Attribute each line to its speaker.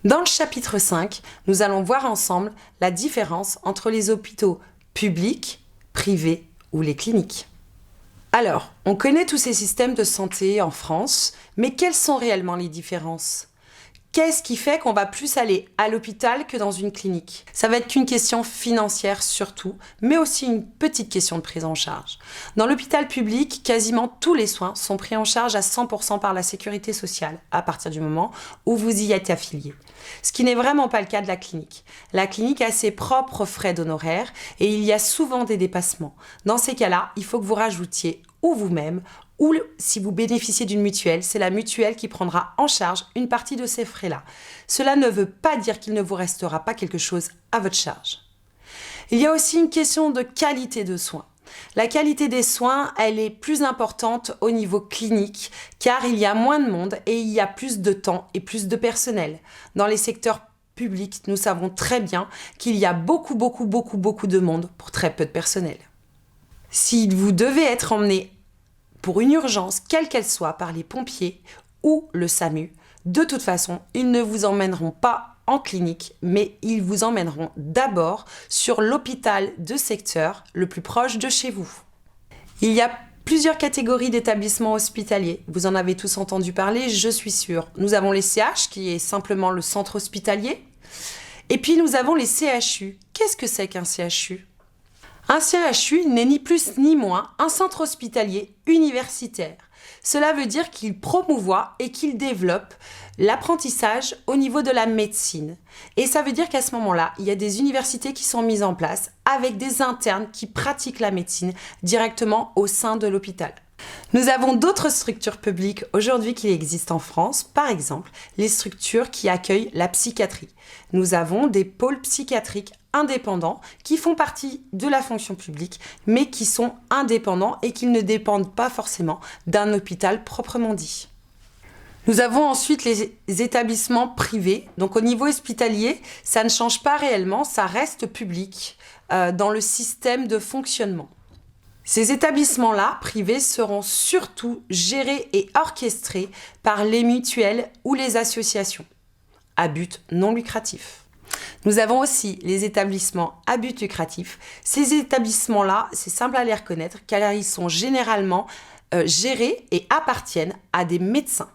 Speaker 1: Dans le chapitre 5, nous allons voir ensemble la différence entre les hôpitaux publics, privés ou les cliniques. Alors, on connaît tous ces systèmes de santé en France, mais quelles sont réellement les différences ? Qu'est-ce qui fait qu'on va plus aller à l'hôpital que dans une clinique ? Ça va être qu'une question financière surtout, mais aussi une petite question de prise en charge. Dans l'hôpital public, quasiment tous les soins sont pris en charge à 100% par la sécurité sociale, à partir du moment où vous y êtes affilié. Ce qui n'est vraiment pas le cas de la clinique. La clinique a ses propres frais d'honoraires et il y a souvent des dépassements. Dans ces cas-là, il faut que vous rajoutiez ou vous-même, ou si vous bénéficiez d'une mutuelle, c'est la mutuelle qui prendra en charge une partie de ces frais-là. Cela ne veut pas dire qu'il ne vous restera pas quelque chose à votre charge. Il y a aussi une question de qualité de soins. La qualité des soins, elle est plus importante au niveau clinique, car il y a moins de monde et il y a plus de temps et plus de personnel. Dans les secteurs publics, nous savons très bien qu'il y a beaucoup de monde pour très peu de personnel. Si vous devez être emmené pour une urgence, quelle qu'elle soit, par les pompiers ou le SAMU, de toute façon, ils ne vous emmèneront pas en clinique, mais ils vous emmèneront d'abord sur l'hôpital de secteur le plus proche de chez vous. Il y a plusieurs catégories d'établissements hospitaliers. Vous en avez tous entendu parler, je suis sûre. Nous avons les CH, qui est simplement le centre hospitalier. Et puis nous avons les CHU. Qu'est-ce que c'est qu'un CHU ? Un CHU n'est ni plus ni moins un centre hospitalier universitaire. Cela veut dire qu'il promouvoit et qu'il développe l'apprentissage au niveau de la médecine. Et ça veut dire qu'à ce moment-là, il y a des universités qui sont mises en place avec des internes qui pratiquent la médecine directement au sein de l'hôpital. Nous avons d'autres structures publiques aujourd'hui qui existent en France, par exemple les structures qui accueillent la psychiatrie. Nous avons des pôles psychiatriques indépendants qui font partie de la fonction publique, mais qui sont indépendants et qui ne dépendent pas forcément d'un hôpital proprement dit. Nous avons ensuite les établissements privés. Donc au niveau hospitalier, ça ne change pas réellement, ça reste public dans le système de fonctionnement. Ces établissements-là, privés, seront surtout gérés et orchestrés par les mutuelles ou les associations à but non lucratif. Nous avons aussi les établissements à but lucratif. Ces établissements-là, c'est simple à les reconnaître car ils sont généralement gérés et appartiennent à des médecins.